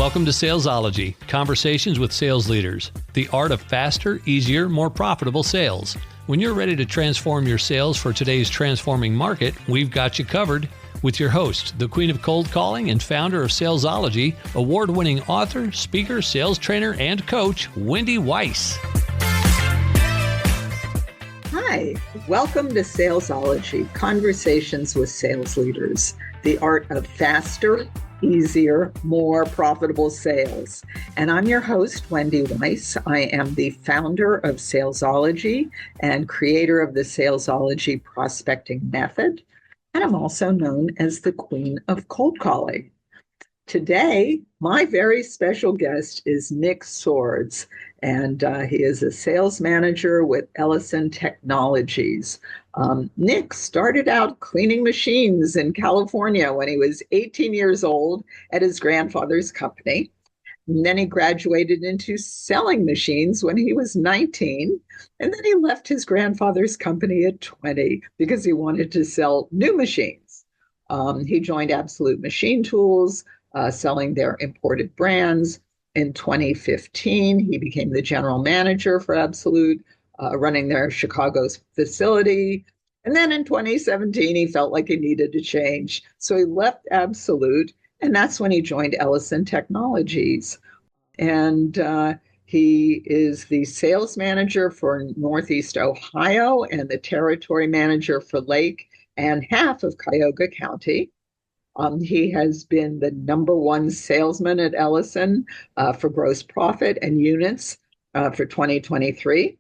Welcome to Salesology, conversations with sales leaders, the art of faster, easier, more profitable sales. When you're ready to transform your sales for today's transforming market, we've got you covered with your host, the queen of cold calling and founder of Salesology, award-winning author, speaker, sales trainer, and coach, Wendy Weiss. Hi, welcome to Salesology, conversations with sales leaders, the art of faster, easier, more profitable sales. And I'm your host, Wendy Weiss. I am the founder of Salesology and creator of the Salesology prospecting method. And I'm also known as the queen of cold calling. Today, my very special guest is Nick Sowards, and he is a sales manager with Ellison Technologies. Nick started out cleaning machines in California when he was 18 years old at his grandfather's company. And then he graduated into selling machines when he was 19. And then he left his grandfather's company at 20 because he wanted to sell new machines. He joined Absolute Machine Tools, selling their imported brands. In 2015, he became the general manager for Absolute, running their Chicago facility. And then in 2017, he felt like he needed to change. So he left Absolute, and that's when he joined Ellison Technologies. And he is the sales manager for Northeast Ohio and the territory manager for Lake and half of Cuyahoga County. He has been the number one salesman at Ellison for gross profit and units for 2023.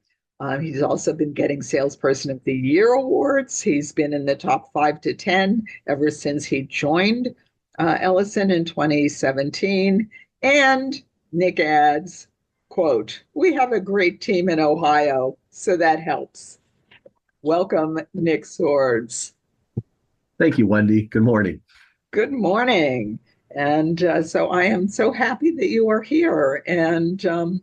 He's also been getting Salesperson of the Year awards. He's been in the top 5 to 10 ever since he joined Ellison in 2017. And Nick adds, quote, "We have a great team in Ohio, so that helps." Welcome, Nick Sowards. Thank you, Wendy. Good morning. Good morning. And so I am so happy that you are here. And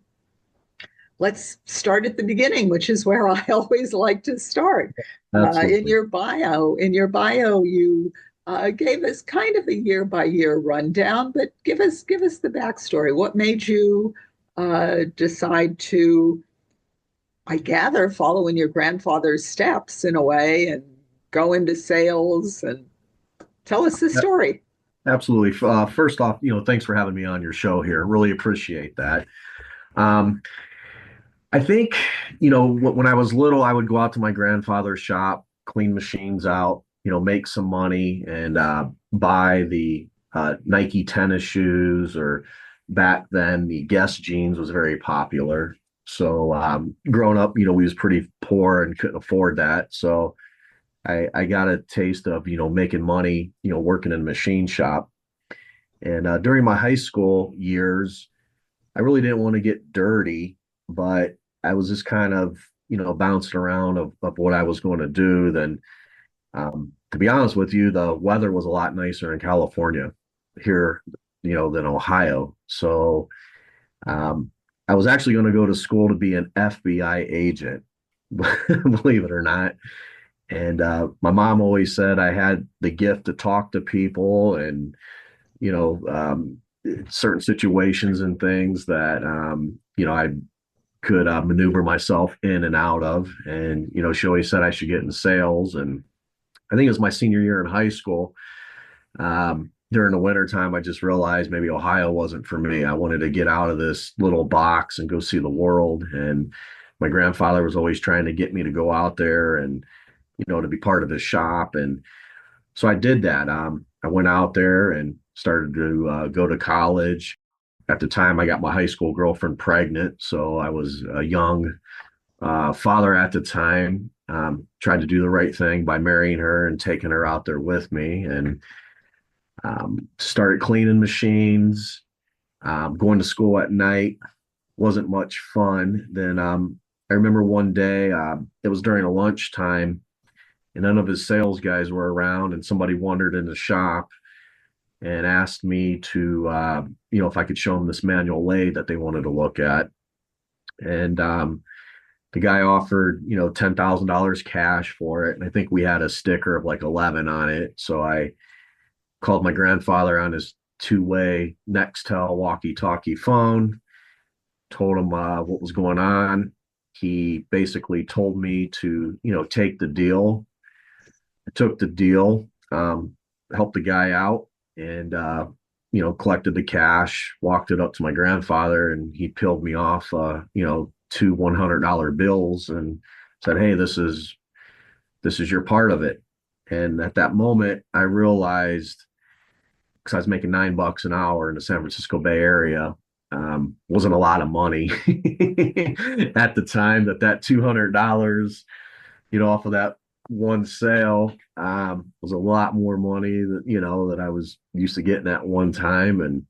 let's start at the beginning, which is where I always like to start. In your bio, you gave us kind of a year-by-year rundown, but give us the backstory. What made you decide to, I gather, follow in your grandfather's steps in a way and go into sales? And tell us the story. Absolutely. First off, thanks for having me on your show here. Really appreciate that. I think, when I was little, I would go out to my grandfather's shop, clean machines out, make some money and buy the Nike tennis shoes, or back then the Guess jeans was very popular. So growing up, we was pretty poor and couldn't afford that. So I got a taste of, making money, working in a machine shop. And during my high school years, I really didn't want to get dirty, but I was just kind of, bouncing around of what I was going to do. Then, to be honest with you, the weather was a lot nicer in California here, than Ohio. So I was actually going to go to school to be an FBI agent, believe it or not. And my mom always said I had the gift to talk to people and, certain situations and things that, I could maneuver myself in and out of. And, she always said I should get into sales. And I think it was my senior year in high school. During the wintertime, I just realized maybe Ohio wasn't for me. I wanted to get out of this little box and go see the world. And my grandfather was always trying to get me to go out there and, to be part of his shop. And so I did that. I went out there and started to go to college. At the time, I got my high school girlfriend pregnant. So I was a young father at the time, tried to do the right thing by marrying her and taking her out there with me, and started cleaning machines, going to school at night. Wasn't much fun. Then I remember one day, it was during a lunchtime, and none of his sales guys were around, and somebody wandered in the shop and asked me to, if I could show them this manual lathe that they wanted to look at. And the guy offered, $10,000 cash for it. And I think we had a sticker of like 11 on it. So I called my grandfather on his two-way Nextel walkie-talkie phone, told him what was going on. He basically told me to, take the deal. I took the deal, helped the guy out, and collected the cash, walked it up to my grandfather, and he peeled me off, two $100 bills, and said, "Hey, this is your part of it." And at that moment, I realized, because I was making $9 an hour in the San Francisco Bay Area, wasn't a lot of money at the time. That $200, off of that one sale, was a lot more money that I was used to getting at one time, and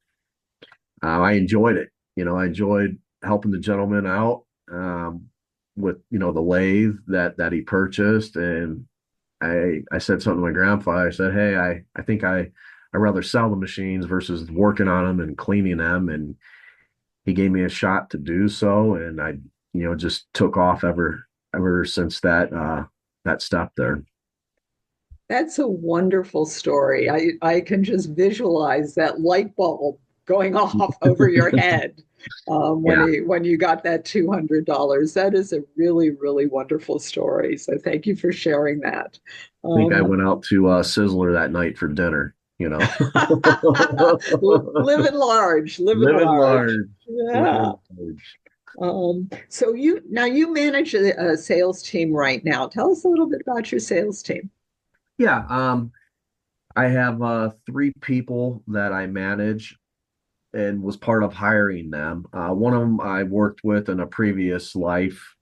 I enjoyed it. I enjoyed helping the gentleman out, with the lathe that he purchased, and I said something to my grandfather. I said, "Hey, I think I'd rather sell the machines versus working on them and cleaning them," and he gave me a shot to do so, and I just took off ever since that step there. That's a wonderful story. I can just visualize that light bulb going off over your head Yeah. when you got that $200. That is a really, really wonderful story. So thank you for sharing that. I think I Um, went out to Sizzler that night for dinner. living large, living Living large. large. Yeah. Living large. So you manage a sales team right now. Tell us a little bit about your sales team. Yeah. I have three people that I manage and was part of hiring them. One of them I worked with in a previous life,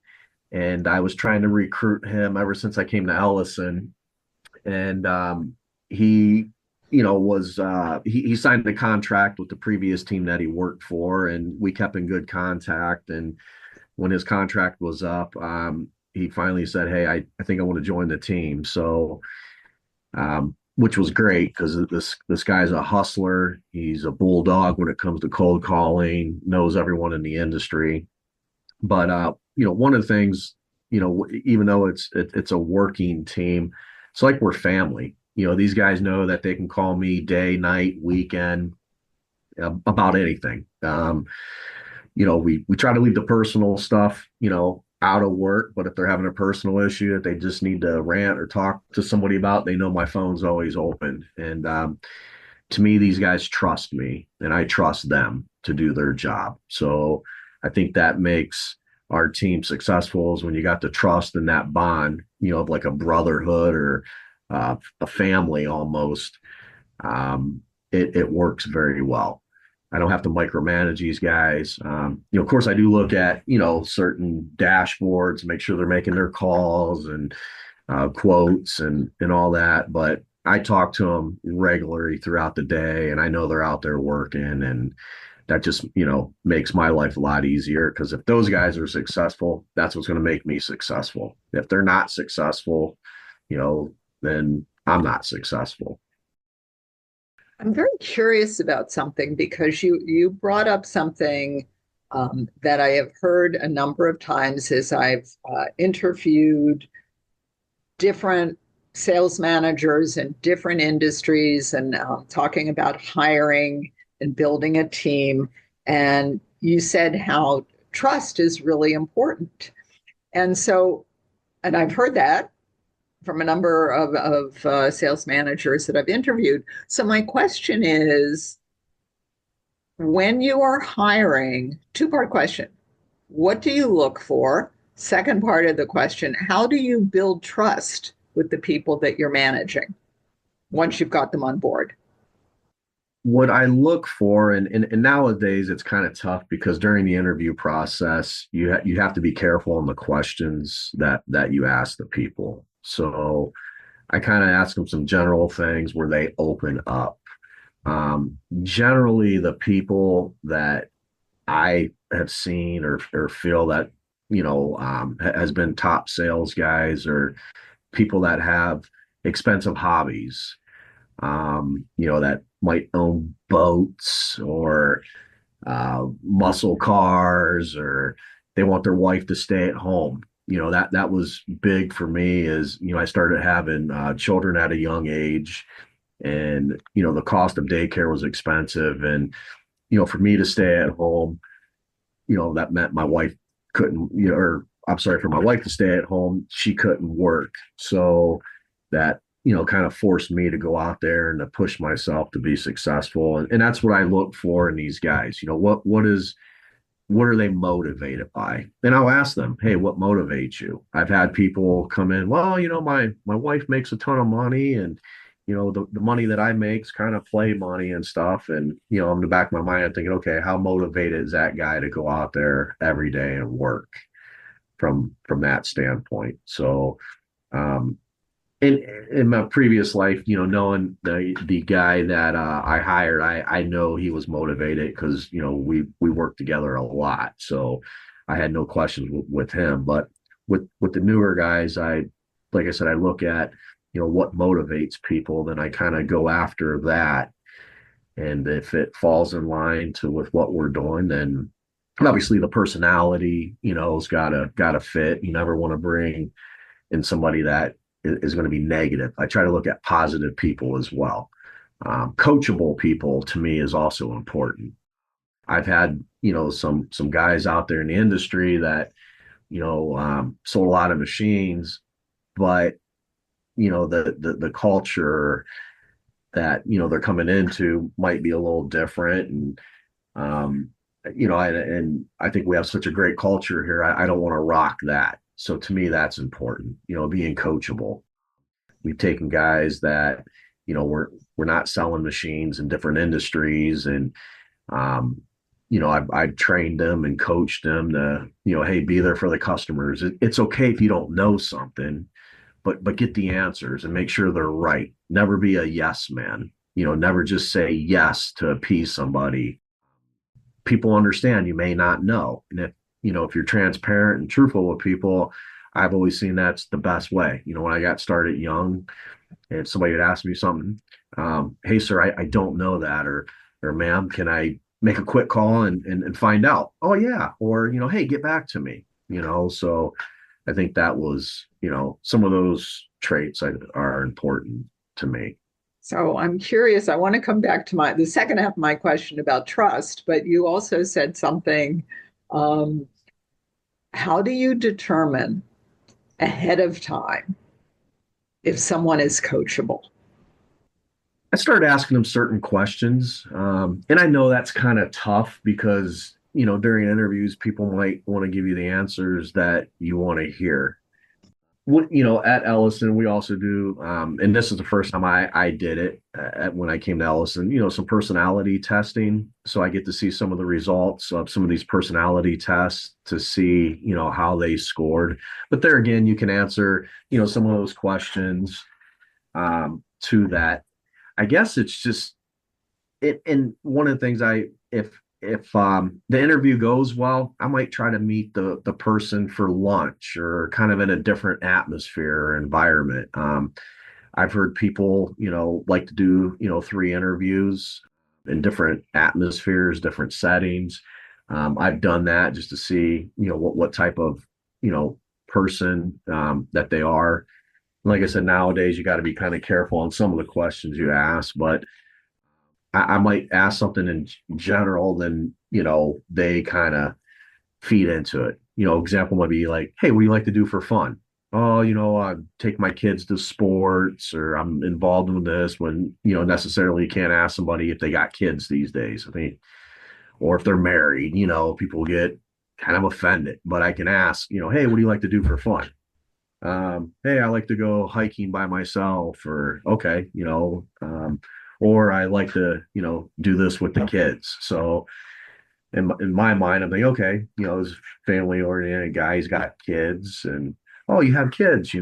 and I was trying to recruit him ever since I came to Ellison. And he, was he signed a contract with the previous team that he worked for, and we kept in good contact. And when his contract was up, he finally said, "Hey, I think I want to join the team." So, which was great, because this guy's a hustler. He's a bulldog when it comes to cold calling, knows everyone in the industry. But one of the things, even though it's a working team, it's like we're family. These guys know that they can call me day, night, weekend, about anything. We try to leave the personal stuff, out of work, but if they're having a personal issue that they just need to rant or talk to somebody about, they know my phone's always open. And to me, these guys trust me, and I trust them to do their job. So I think that makes our team successful, is when you got the trust and that bond, of like a brotherhood, or a family almost. It works very well. I don't have to micromanage these guys. Of course, I do look at, certain dashboards to make sure they're making their calls, and quotes, and all that. But I talk to them regularly throughout the day, and I know they're out there working, and that just, makes my life a lot easier, because if those guys are successful, that's what's going to make me successful. If they're not successful, then I'm not successful. I'm very curious about something, because you brought up something that I have heard a number of times as I've interviewed different sales managers in different industries, and talking about hiring and building a team. And you said how trust is really important. And so, and I've heard that from a number of sales managers that I've interviewed. So my question is, when you are hiring, two-part question, what do you look for? Second part of the question, how do you build trust with the people that you're managing once you've got them on board? What I look for, and nowadays it's kind of tough, because during the interview process, you have to be careful on the questions that you ask the people. So I kind of ask them some general things where they open up. Generally, the people that I have seen, or feel that, has been top sales guys, or people that have expensive hobbies, that might own boats, or muscle cars, or they want their wife to stay at home. That was big for me, is, I started having children at a young age, and, the cost of daycare was expensive. And, for me to stay at home, that meant my wife couldn't, or I'm sorry, for my wife to stay at home, she couldn't work. So that, kind of forced me to go out there and to push myself to be successful. And that's what I look for in these guys. What are they motivated by? And I'll ask them, hey, what motivates you? I've had people come in, well, my wife makes a ton of money, and the money that I make is kind of play money and stuff. And in the back of my mind, I'm thinking, okay, how motivated is that guy to go out there every day and work from that standpoint? So in my previous life, knowing the guy that I hired, I know he was motivated because we worked together a lot, so I had no questions with him. But with the newer guys, like I said, I look at what motivates people, then I kind of go after that, and if it falls in line with what we're doing, then obviously the personality has gotta fit. You never want to bring in somebody that is going to be negative. I try to look at positive people as well. Coachable people to me is also important. I've had some guys out there in the industry that sold a lot of machines, but the culture that they're coming into might be a little different. And I think we have such a great culture here. I don't want to rock that. So to me, that's important, being coachable. We've taken guys that, we're not selling machines in different industries. And, I've trained them and coached them to, hey, be there for the customers. It's okay if you don't know something, but get the answers and make sure they're right. Never be a yes man, never just say yes to appease somebody. People understand you may not know. And if you're transparent and truthful with people, I've always seen that's the best way. When I got started young, and somebody would ask me something, hey sir, I don't know that, or ma'am, can I make a quick call and find out? Oh yeah. Or, hey, get back to me, so I think that was, some of those traits are important to me. So I'm curious. I want to come back to the second half of my question about trust, but you also said something. How do you determine ahead of time if someone is coachable? I started asking them certain questions. And I know that's kind of tough because, during interviews, people might want to give you the answers that you want to hear. At Ellison, we also do, and this is the first time I did it when I came to Ellison, some personality testing. So I get to see some of the results of some of these personality tests to see, how they scored. But there again, you can answer, some of those questions to that. I guess it's just it. And one of the things if the interview goes well, I might try to meet the person for lunch or kind of in a different atmosphere or environment. I've heard people, like to do, 3 interviews in different atmospheres, different settings. I've done that just to see, what type of, person that they are. Like I said, nowadays you got to be kind of careful on some of the questions you ask, but I might ask something in general, then, they kind of feed into it. Example might be like, hey, what do you like to do for fun? Oh, I take my kids to sports, or I'm involved in this, when, necessarily you can't ask somebody if they got kids these days. I mean, or if they're married, people get kind of offended, but I can ask, hey, what do you like to do for fun? Hey, I like to go hiking by myself, or okay, or I like to, do this with the kids. So in my mind, I'm thinking, okay, this family oriented guy, he's got kids, and oh, you have kids,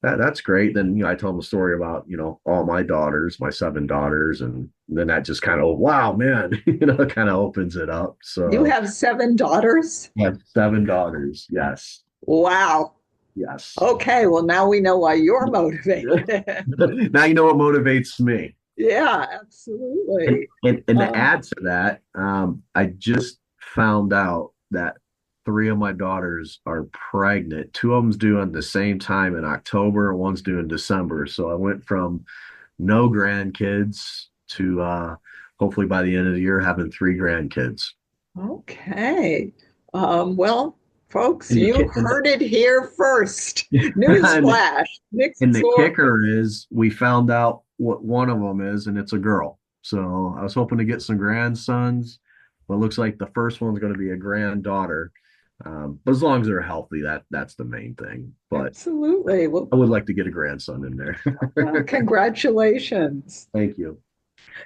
that's great. Then, I tell him a story about, all my daughters, my 7 daughters, and then that just kind of, wow, man, kind of opens it up. So You have 7 daughters? I have 7 daughters. Yes. Wow. Yes. Okay, well, now we know why you're motivated. Now you know what motivates me. Yeah, absolutely. And to add to that, I just found out that 3 of my daughters are pregnant. 2 of them's due at the same time in October, and one's due in December. So I went from no grandkids to hopefully by the end of the year having three grandkids. Okay. Well, folks, And the you ki- heard it here first. and, Newsflash. Nick and the Sword. kicker is we found out what one of them is, and it's a girl. So I was hoping to get some grandsons, but it looks like the first one's going to be a granddaughter. But as long as they're healthy, that's the main thing. But Absolutely. Well, I would like to get a grandson in there. congratulations. Thank you.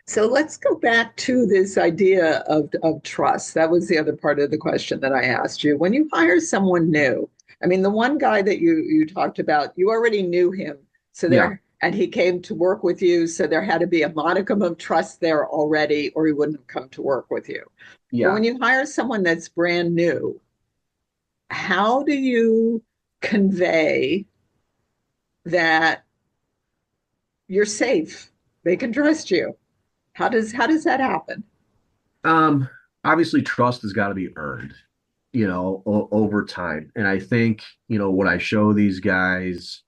So let's go back to this idea of trust. That was the other part of the question that I asked you. When you hire someone new, I mean, the one guy that you talked about, you already knew him. So Yeah, there, and he came to work with you. So there had to be a modicum of trust there already, or he wouldn't have come to work with you. But yeah. when you hire someone that's brand new, how do you convey that you're safe? They can trust you. How does that happen? Um, Obviously, trust has got to be earned, over time. And I think, what I show these guys,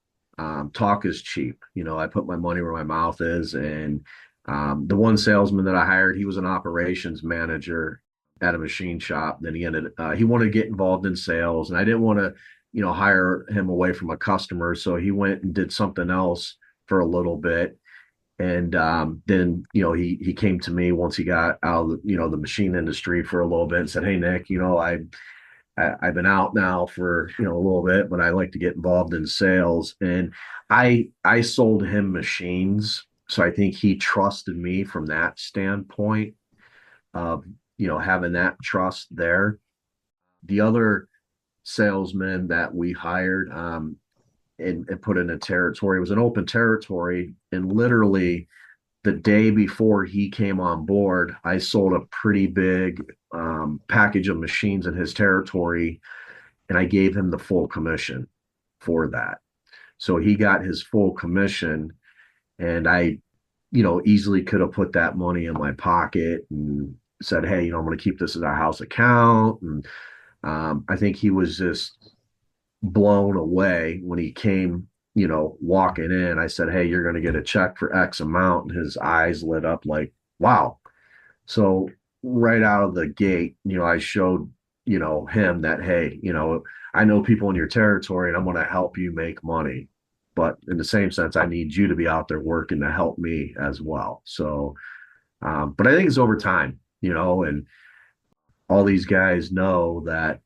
talk is cheap. I put my money where my mouth is. And the one salesman that I hired, he was an operations manager at a machine shop. Then he wanted to get involved in sales, and I didn't want to, hire him away from a customer. So he went and did something else for a little bit. And then he came to me once he got out of the machine industry for a little bit and said, "Hey Nick, I've been out now for a little bit, but I like to get involved in sales." And I sold him machines, so I think he trusted me from that standpoint of having that trust there. The other salesman that we hired, and put in a territory, it was an open territory, and literally the day before he came on board, I sold a pretty big package of machines in his territory, and I gave him the full commission for that. So he got his full commission, and I, easily could have put that money in my pocket and said, "Hey, I'm going to keep this as a house account." And I think he was just blown away when he came, walking in. I said, "Hey, you're going to get a check for X amount." And his eyes lit up like, wow. So right out of the gate, I showed, him that, hey, I know people in your territory and I'm going to help you make money. But in the same sense, I need you to be out there working to help me as well. So, but I think it's over time, and all these guys know that,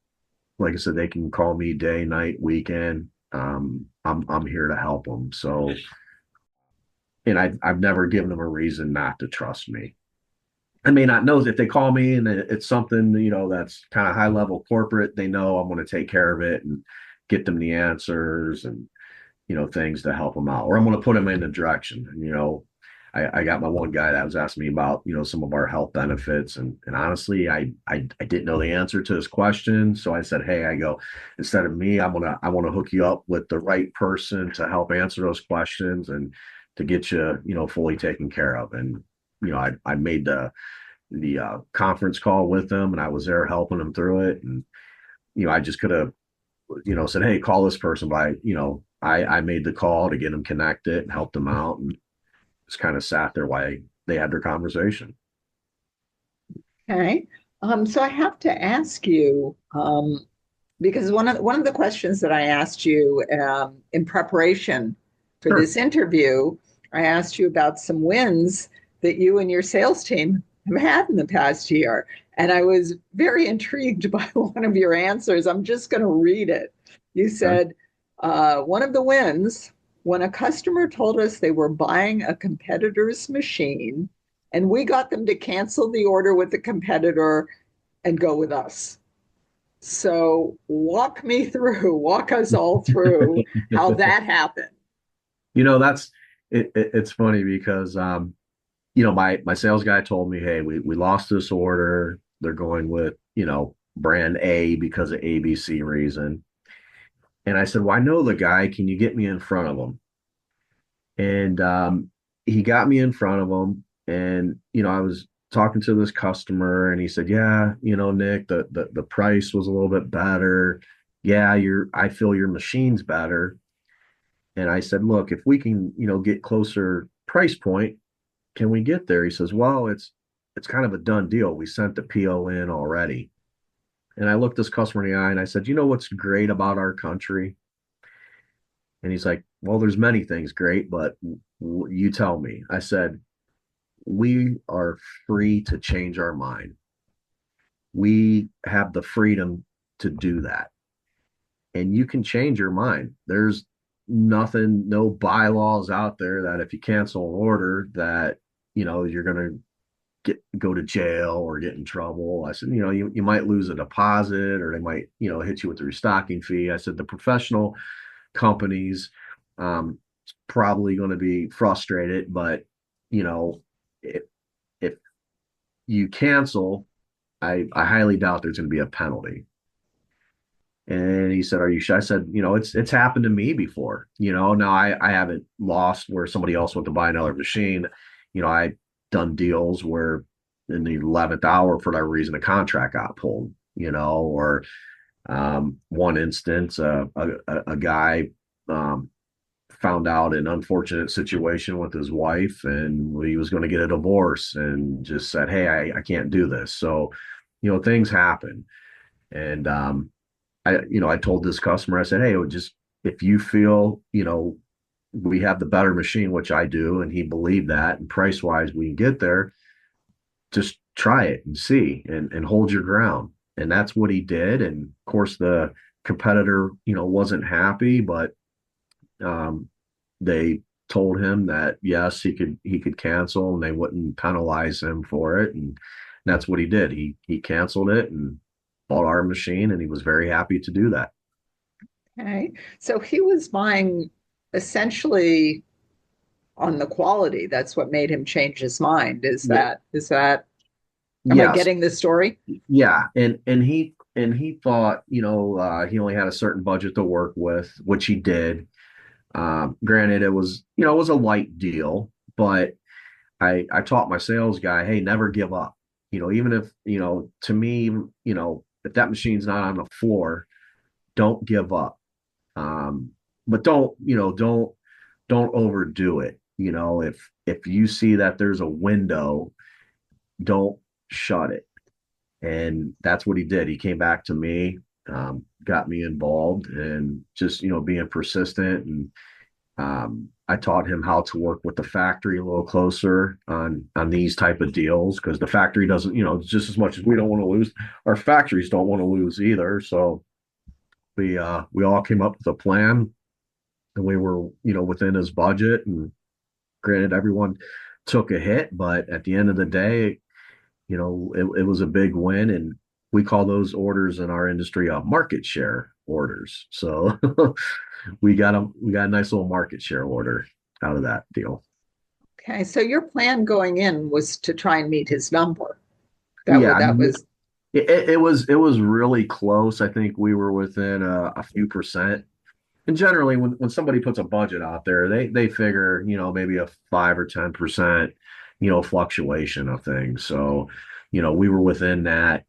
like I said, they can call me day, night, weekend. I'm here to help them. So, and I've never given them a reason not to trust me. I may not know if they call me and it's something, that's kind of high level corporate, they know I'm going to take care of it and get them the answers and, things to help them out, or I'm going to put them in a direction. And, I got my one guy that was asking me about, some of our health benefits. And honestly, I didn't know the answer to his question. So I said, "Hey," I go, "instead of me, I want to hook you up with the right person to help answer those questions and to get you, fully taken care of." And, I made the conference call with them, and I was there helping them through it. And, I just could have, said, "Hey, call this person." But I made the call to get them connected and help them out, and just kind of sat there while they had their conversation. Okay. So I have to ask you, because one of the questions that I asked you in preparation for Sure. this interview, I asked you about some wins that you and your sales team have had in the past year. And I was very intrigued by one of your answers. I'm just going to read it. You Okay. said, one of the wins, when a customer told us they were buying a competitor's machine, and we got them to cancel the order with the competitor and go with us. So walk us all through how that happened. That's it's funny because my sales guy told me, "Hey, we lost this order. They're going with, brand A because of ABC reason." And I said, "Well, I know the guy. Can you get me in front of him?" And he got me in front of him. And, I was talking to this customer, and he said, "Yeah, Nick, the price was a little bit better. Yeah, I feel your machine's better." And I said, "Look, if we can, get closer price point can we get there? He says, well, it's kind of a done deal. We sent the PO in already. And I looked this customer in the eye and I said, you know what's great about our country? And he's like, well, there's many things great, but you tell me. I said, we are free to change our mind. We have the freedom to do that. And you can change your mind. There's nothing, no bylaws out there that if you cancel an order that, you're going to go to jail or get in trouble. I said, you might lose a deposit or they might, hit you with the restocking fee. I said, the professional companies probably going to be frustrated, but if, if you cancel, I highly doubt there's going to be a penalty. And he said, are you sure? I said, it's happened to me before. Now I haven't lost where somebody else went to buy another machine. I done deals where in the 11th hour, for whatever reason, a contract got pulled, or one instance, a guy found out an unfortunate situation with his wife and he was going to get a divorce and just said, hey, I can't do this. So, things happen. And I told this customer, I said, hey, just if you feel, we have the better machine, which I do, and he believed that, and price wise, we can get there, just try it and see and hold your ground. And that's what he did. And of course, the competitor, wasn't happy, but they told him that yes, he could cancel and they wouldn't penalize him for it. And that's what he did. He canceled it and bought our machine, and he was very happy to do that. Okay. So he was buying essentially on the quality. That's what made him change his mind. Am I Yes. getting the story? Yeah. And he thought, he only had a certain budget to work with, which he did. Granted, it was a light deal, but I taught my sales guy, hey, never give up. Even if, to me, if that machine's not on the floor, don't give up. But don't overdo it. If you see that there's a window, don't shut it. And that's what he did. He came back to me, got me involved, and just being persistent. And I taught him how to work with the factory a little closer on these type of deals, because the factory doesn't, just as much as we don't want to lose, our factories don't want to lose either. So we all came up with a plan, and we were within his budget. And granted, everyone took a hit, but at the end of the day, it was a big win. And we call those orders in our industry market share orders. So we got a nice little market share order out of that deal. Okay. So your plan going in was to try and meet his number. Yeah, That was it was really close. I think we were within a few percent. And generally, when somebody puts a budget out there, they figure maybe a 5 or 10% fluctuation of things. So we were within that.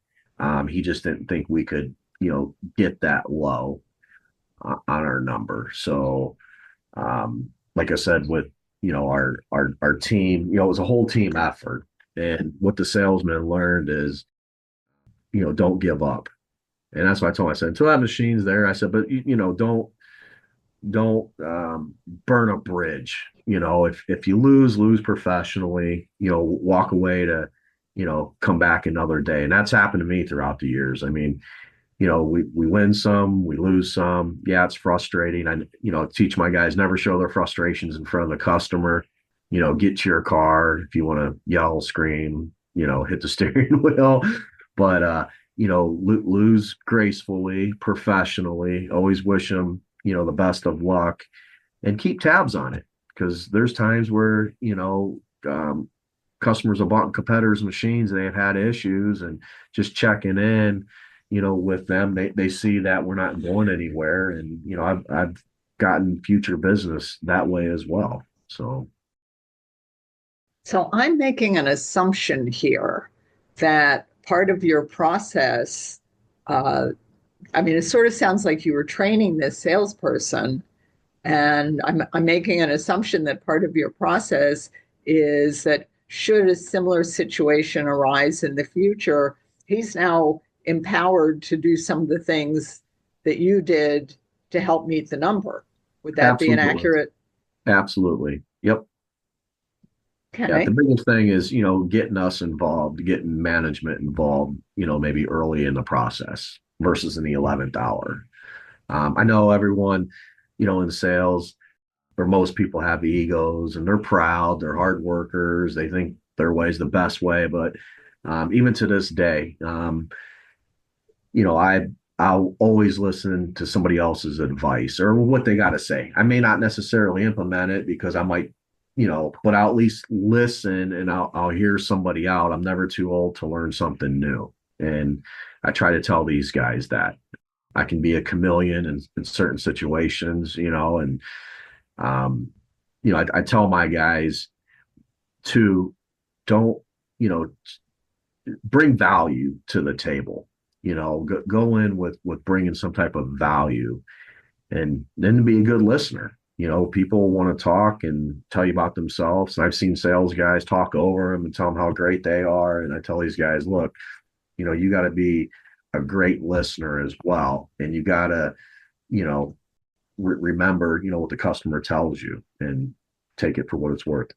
He just didn't think we could get that low on our number. So like I said, with our team, it was a whole team effort. And what the salesman learned is don't give up. And that's what I told him. I said, until that machine's there, I said, but don't burn a bridge. If you lose professionally, walk away to come back another day. And that's happened to me throughout the years. I mean, we win some, we lose some. Yeah, it's frustrating. I teach my guys, never show their frustrations in front of the customer. Get to your car. If you want to yell, scream, hit the steering wheel, but lose gracefully, professionally. Always wish them the best of luck, and keep tabs on it, because there's times where customers have bought competitors' machines and they've had issues, and just checking in with them, they see that we're not going anywhere. And I've gotten future business that way as well. So I'm making an assumption here that part of your process, it sort of sounds like you were training this salesperson And I'm making an assumption that part of your process is that should a similar situation arise in the future, he's now empowered to do some of the things that you did to help meet the number. Would that be an Absolutely. accurate? Absolutely. Yep. Yeah. The Okay. biggest thing is, getting us involved, getting management involved, maybe early in the process versus in the 11th hour. I know everyone, in sales, or most people have egos and they're proud, they're hard workers, they think their way is the best way. But even to this day, you know, I I'll always listen to somebody else's advice or what they got to say. I may not necessarily implement it because I might, but I'll at least listen and I'll hear somebody out. I'm never too old to learn something new. And I try to tell these guys that I can be a chameleon in certain situations, and um, I tell my guys to don't, you know, bring value to the table. Go in with bringing some type of value, and then be a good listener. People want to talk and tell you about themselves. And I've seen sales guys talk over them and tell them how great they are. And I tell these guys, look, you got to be a great listener as well, and you got to, you know, remember, what the customer tells you and take it for what it's worth.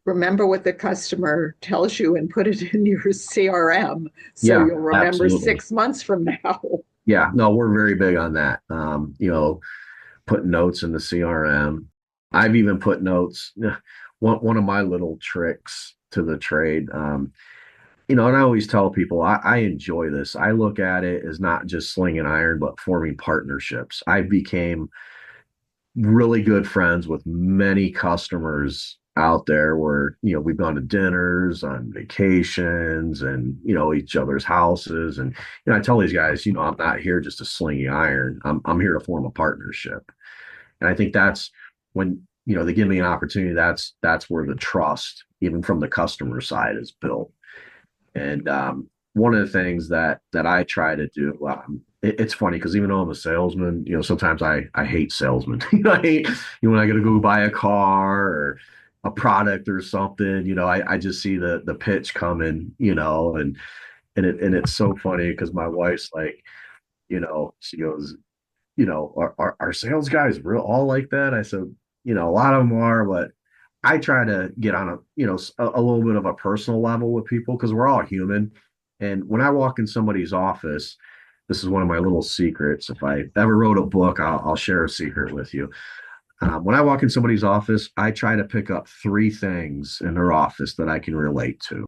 Remember what the customer tells you and put it in your CRM so Yeah, you'll remember absolutely. 6 months from now. Yeah, no, we're very big on that. Putting notes in the CRM. I've even put notes. One of my little tricks to the trade. And I always tell people I enjoy this. I look at it as not just slinging iron, but forming partnerships. I became really good friends with many customers out there where, we've gone to dinners, on vacations, and, each other's houses. And, I tell these guys, I'm not here just to sling iron. I'm here to form a partnership. And I think that's when, they give me an opportunity, that's where the trust, even from the customer side, is built. And one of the things that I try to do, it's funny because even though I'm a salesman, sometimes I hate salesmen. I hate, when I got to go buy a car or a product or something. I just see the pitch coming, and it's so funny because my wife's like, she goes, are sales guys real all like that? I said, a lot of them are, but I try to get on a little bit of a personal level with people because we're all human. And when I walk in somebody's office, this is one of my little secrets. If I ever wrote a book, I'll share a secret with you. When I walk in somebody's office, I try to pick up three things in their office that I can relate to.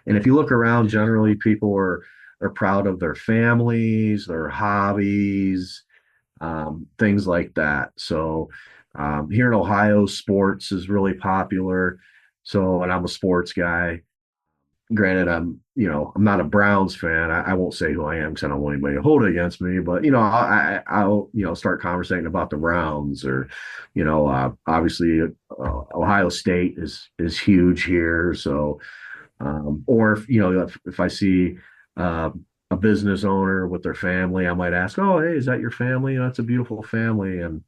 And if you look around, generally people are proud of their families, their hobbies, things like that. So here in Ohio, sports is really popular. So, and I'm a sports guy. Granted, I'm not a Browns fan. I won't say who I am because I don't want anybody to hold it against me. But I'll start conversating about the Browns, or obviously Ohio State is huge here. So or if I see a business owner with their family, I might ask, "Oh, hey, is that your family? That's a beautiful family." And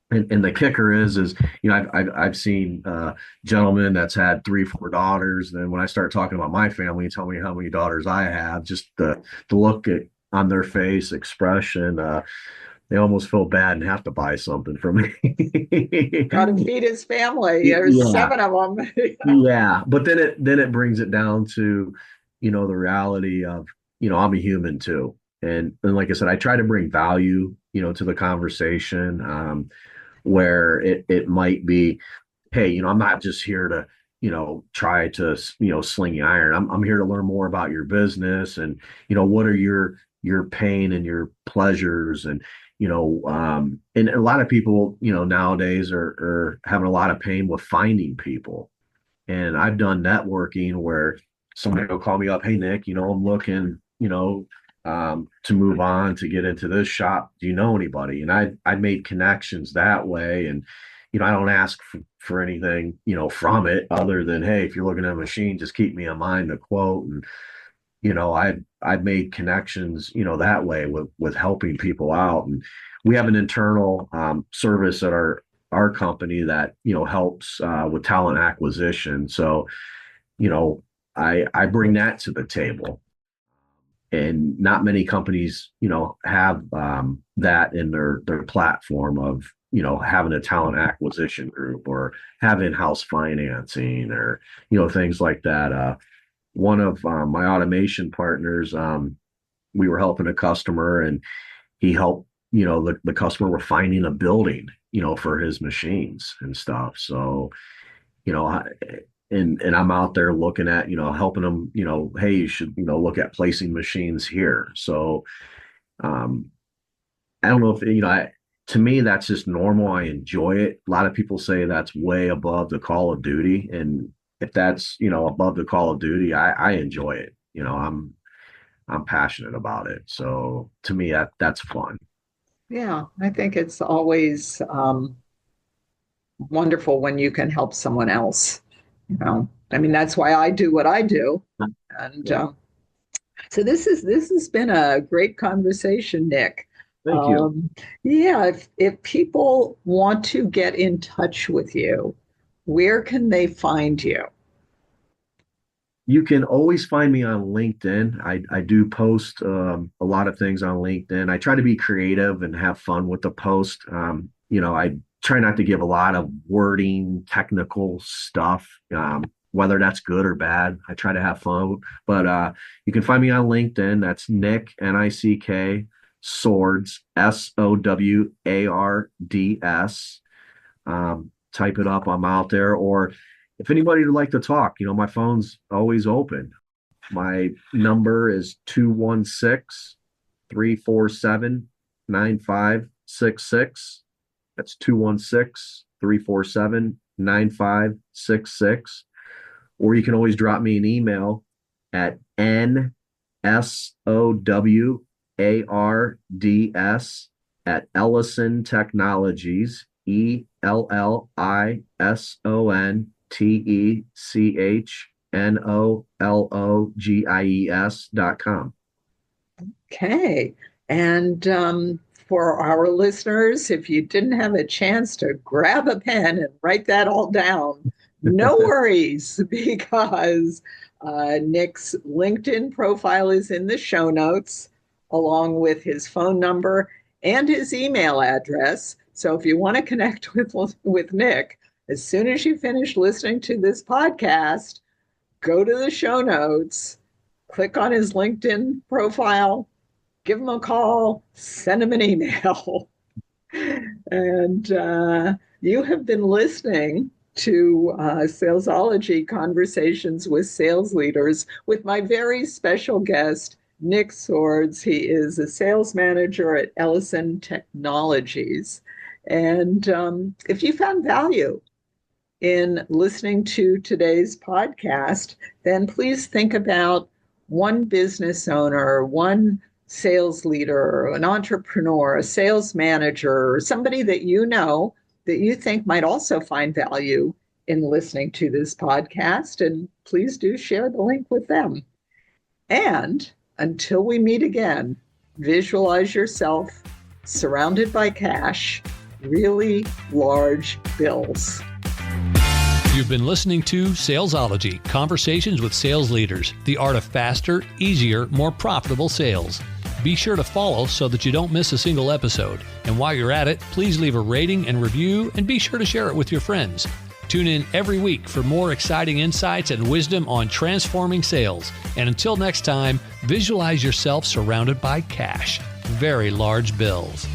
the kicker is I've seen gentlemen that's had three, four daughters. Then when I start talking about my family and tell me how many daughters I have, just the look on their face, expression, they almost feel bad and have to buy something from me. Got to feed his family. There's Yeah, seven of them. yeah, but then it brings it down to, the reality of, I'm a human too. And like I said, I try to bring value, to the conversation, where it might be, hey, I'm not just here to, try to, sling iron. I'm here to learn more about your business and, what are your pain and your pleasures. And, and a lot of people, nowadays are having a lot of pain with finding people. And I've done networking where somebody will call me up, hey Nick, I'm looking, to move on to get into this shop. Do you know anybody? And I made connections that way. And, I don't ask for anything, from it other than, hey, if you're looking at a machine, just keep me in mind to quote. And, I've made connections, that way with helping people out. And we have an internal service at our company that, helps with talent acquisition. So, I bring that to the table. And not many companies, have that in their platform of, having a talent acquisition group or have in-house financing or, things like that. One of my automation partners, we were helping a customer and he helped, the customer were finding a building, for his machines and stuff. So, and I'm out there looking at, helping them, hey, you should, look at placing machines here. So, I don't know if, to me, that's just normal. I enjoy it. A lot of people say that's way above the call of duty. And if that's, above the call of duty, I enjoy it. I'm passionate about it. So to me, that's fun. Yeah, I think it's always wonderful when you can help someone else. I mean, that's why I do what I do. And Yeah. so this has been a great conversation, Nick. Thank you. Yeah, if people want to get in touch with you, where can they find you? You can always find me on LinkedIn. I do post a lot of things on LinkedIn. I try to be creative and have fun with the post. I try not to give a lot of wording, technical stuff, whether that's good or bad. I try to have fun. But you can find me on LinkedIn. That's Nick, Nick, Sowards, Sowards. Type it up. I'm out there. Or if anybody would like to talk, my phone's always open. My number is 216-347-9566. That's 216-347-9566. Or you can always drop me an email at nsowards@Ellison Technologies, ELLISON Okay. And for our listeners, if you didn't have a chance to grab a pen and write that all down, no worries, because Nick's LinkedIn profile is in the show notes, along with his phone number and his email address. So if you want to connect with Nick, as soon as you finish listening to this podcast, go to the show notes, click on his LinkedIn profile, give him a call, send him an email. And you have been listening to Salesology Conversations with Sales Leaders with my very special guest, Nick Sowards. He is a sales manager at Ellison Technologies. And if you found value in listening to today's podcast, then please think about one business owner, one sales leader, an entrepreneur, a sales manager, or somebody that you think might also find value in listening to this podcast. And please do share the link with them. And until we meet again, visualize yourself surrounded by cash, really large bills. You've been listening to Salesology, Conversations with Sales Leaders, the art of faster, easier, more profitable sales. Be sure to follow so that you don't miss a single episode. And while you're at it, please leave a rating and review, and be sure to share it with your friends. Tune in every week for more exciting insights and wisdom on transforming sales. And until next time, visualize yourself surrounded by cash, very large bills.